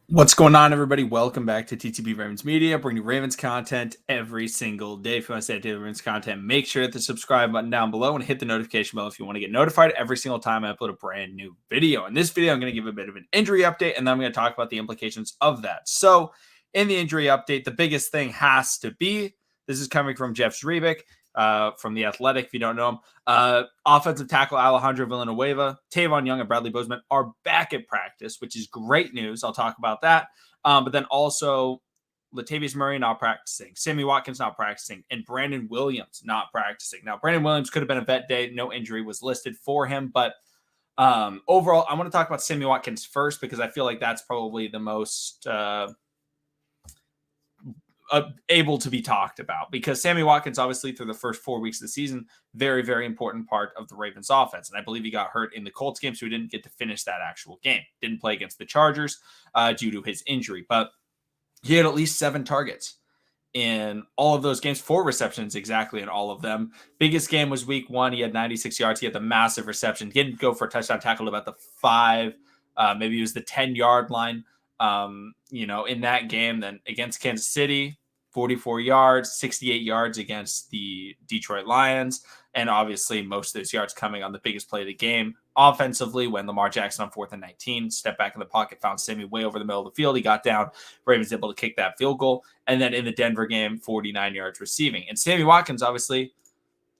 What's going on, everybody? Welcome back to TTB Ravens Media, bringing you Ravens content every single day. If you want to stay updated with Ravens content, make sure to hit the subscribe button down below and hit the notification bell if you want to get notified every single time I upload a brand new video. In this video, I'm going to give a bit of an injury update, and then I'm going to talk about the implications of that. So, in the injury update, the biggest thing has to be, this is coming from Jeff Zrebiec, from The Athletic, if you don't know him. Offensive tackle Alejandro Villanueva, Tavon Young, and Bradley Bozeman are back at practice, which is great news. I'll talk about that. But then also Latavius Murray not practicing, Sammy Watkins not practicing, and Brandon Williams not practicing. Now, Brandon Williams could have been a vet day. No injury was listed for him. But overall, I want to talk about Sammy Watkins first because I feel like that's probably the most able to be talked about, because Sammy Watkins, obviously, through the first 4 weeks of the season, very, very important part of the Ravens offense. And I believe he got hurt in the Colts game, so he didn't get to finish that actual game. Didn't play against the Chargers due to his injury, but he had at least 7 targets in all of those games, 4 receptions exactly in all of them. Biggest game was week 1. He had 96 yards. He had the massive reception. He didn't go for a touchdown, tackled about the 5, maybe it was the 10-yard line. In that game. Then against Kansas City, 44 yards, 68 yards against the Detroit Lions, and obviously most of those yards coming on the biggest play of the game offensively when Lamar Jackson on 4th and 19 stepped back in the pocket, found Sammy way over the middle of the field. He got down. Ravens able to kick that field goal. And then in the Denver game, 49 yards receiving. And Sammy Watkins obviously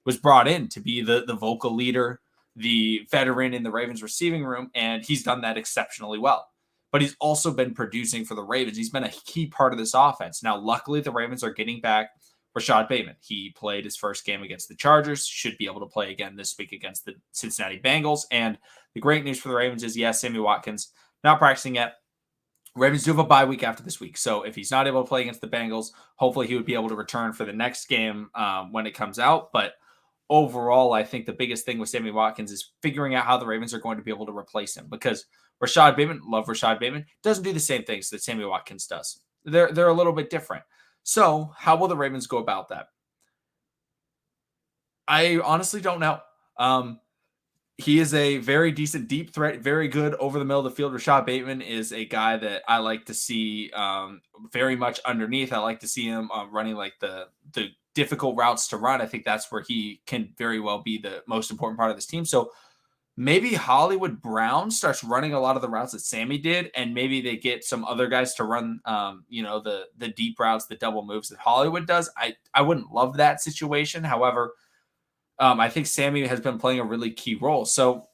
was brought in to be the vocal leader, the veteran in the Ravens receiving room, and he's done that exceptionally well. But he's also been producing for the Ravens. He's been a key part of this offense. Now, luckily, the Ravens are getting back Rashad Bateman. He played his first game against the Chargers, should be able to play again this week against the Cincinnati Bengals. And the great news for the Ravens is, yes, Sammy Watkins not practicing yet. Ravens do have a bye week after this week. So if he's not able to play against the Bengals, hopefully he would be able to return for the next game when it comes out. But overall, I think the biggest thing with Sammy Watkins is figuring out how the Ravens are going to be able to replace him, because Rashad Bateman, love Rashad Bateman, doesn't do the same things that Sammy Watkins does. They're a little bit different. So how will the Ravens go about that? I honestly don't know. He is a very decent deep threat, very good over the middle of the field. Rashad Bateman is a guy that I like to see very much underneath. I like to see him running like the difficult routes to run. I think that's where he can very well be the most important part of this team. So maybe Hollywood Brown starts running a lot of the routes that Sammy did, and maybe they get some other guys to run, the deep routes, the double moves that Hollywood does. I wouldn't love that situation. However, I think Sammy has been playing a really key role. So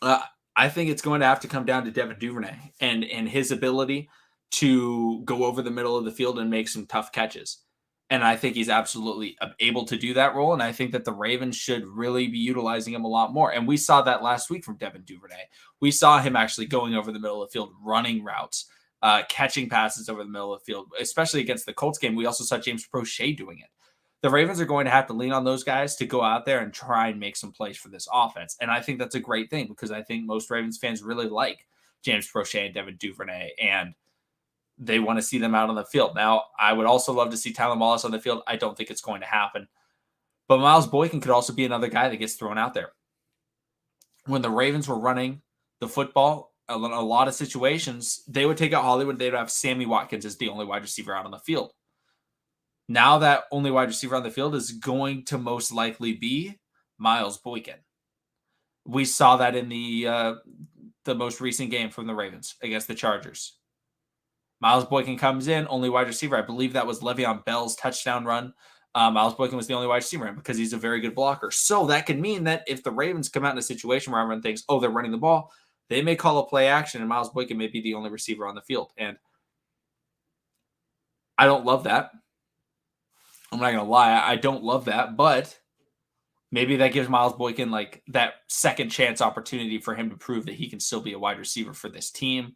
I think it's going to have to come down to Devin Duvernay and his ability to go over the middle of the field and make some tough catches. And I think he's absolutely able to do that role. And I think that the Ravens should really be utilizing him a lot more. And we saw that last week from Devin Duvernay. We saw him actually going over the middle of the field, running routes, catching passes over the middle of the field, especially against the Colts game. We also saw James Prochet doing it. The Ravens are going to have to lean on those guys to go out there and try and make some plays for this offense. And I think that's a great thing, because I think most Ravens fans really like James Prochet and Devin Duvernay, and they want to see them out on the field. Now, I would also love to see Tylan Wallace on the field. I don't think it's going to happen. But Miles Boykin could also be another guy that gets thrown out there. When the Ravens were running the football, a lot of situations, they would take out Hollywood. They would have Sammy Watkins as the only wide receiver out on the field. Now that only wide receiver on the field is going to most likely be Miles Boykin. We saw that in the most recent game from the Ravens against the Chargers. Miles Boykin comes in, only wide receiver. I believe that was Le'Veon Bell's touchdown run. Miles Boykin was the only wide receiver because he's a very good blocker. So that could mean that if the Ravens come out in a situation where everyone thinks, oh, they're running the ball, they may call a play action, and Miles Boykin may be the only receiver on the field. And I don't love that. I'm not going to lie. I don't love that. But maybe that gives Miles Boykin like that second chance opportunity for him to prove that he can still be a wide receiver for this team.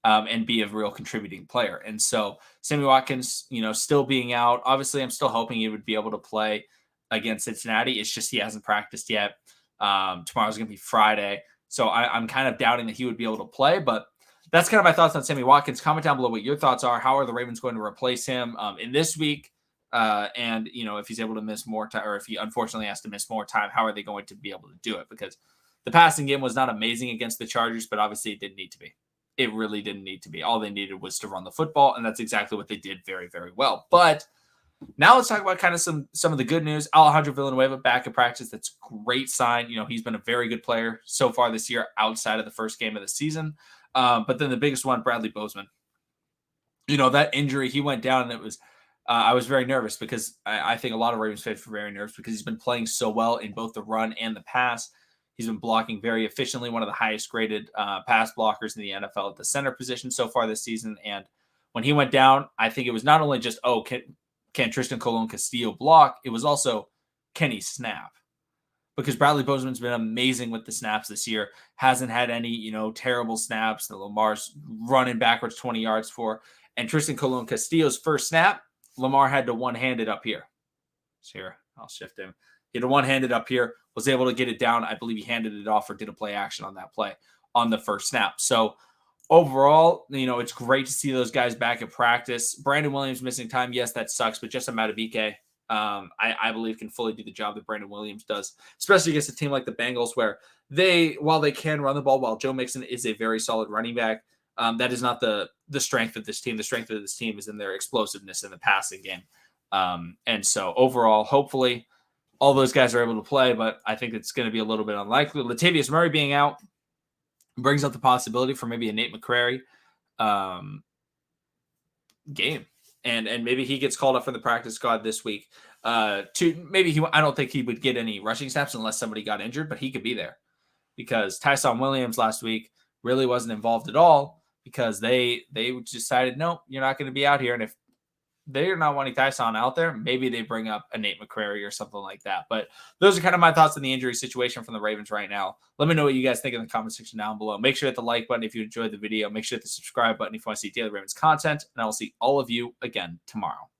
And be a real contributing player. And so Sammy Watkins, still being out. Obviously, I'm still hoping he would be able to play against Cincinnati. It's just he hasn't practiced yet. Tomorrow's going to be Friday. So I'm kind of doubting that he would be able to play. But that's kind of my thoughts on Sammy Watkins. Comment down below what your thoughts are. How are the Ravens going to replace him in this week? And, if he's able to miss more time, or if he unfortunately has to miss more time, how are they going to be able to do it? Because the passing game was not amazing against the Chargers, but obviously it didn't need to be. it really didn't need to be. All they needed was to run the football, and that's exactly what they did very, very well. But now let's talk about kind of some of the good news. Alejandro Villanueva back in practice. That's a great sign. He's been a very good player so far this year outside of the first game of the season. But then the biggest one, Bradley Bozeman. That injury, he went down, and it was I was very nervous because I think a lot of Ravens fans were very nervous because he's been playing so well in both the run and the pass. He's been blocking very efficiently, one of the highest graded pass blockers in the NFL at the center position so far this season. And when he went down, I think it was not only just, can Tristan Colon-Castillo block? It was also, can he snap? Because Bradley Bozeman's been amazing with the snaps this year. Hasn't had any, terrible snaps that Lamar's running backwards 20 yards for. And Tristan Colon-Castillo's first snap, Lamar had to one-hand it up here. So here, I'll shift him. He had to one-hand it up here, was able to get it down. I believe he handed it off or did a play action on that play on the first snap. So overall, it's great to see those guys back at practice. Brandon Williams missing time. Yes, that sucks, but just Madubuike, I believe can fully do the job that Brandon Williams does, especially against a team like the Bengals where while they can run the ball, while Joe Mixon is a very solid running back, that is not the strength of this team. The strength of this team is in their explosiveness in the passing game. And so overall, hopefully all those guys are able to play, but I think it's going to be a little bit unlikely. Latavius Murray being out brings up the possibility for maybe a Nate McCrary game. And maybe he gets called up for the practice squad this week. I don't think he would get any rushing snaps unless somebody got injured, but he could be there because Tyson Williams last week really wasn't involved at all because they decided, no, you're not going to be out here. And if they're not wanting Tyson out there, maybe they bring up a Nate McCrary or something like that. But those are kind of my thoughts on the injury situation from the Ravens right now. Let me know what you guys think in the comment section down below. Make sure to hit the like button if you enjoyed the video. Make sure to hit the subscribe button if you want to see daily Ravens content. And I will see all of you again tomorrow.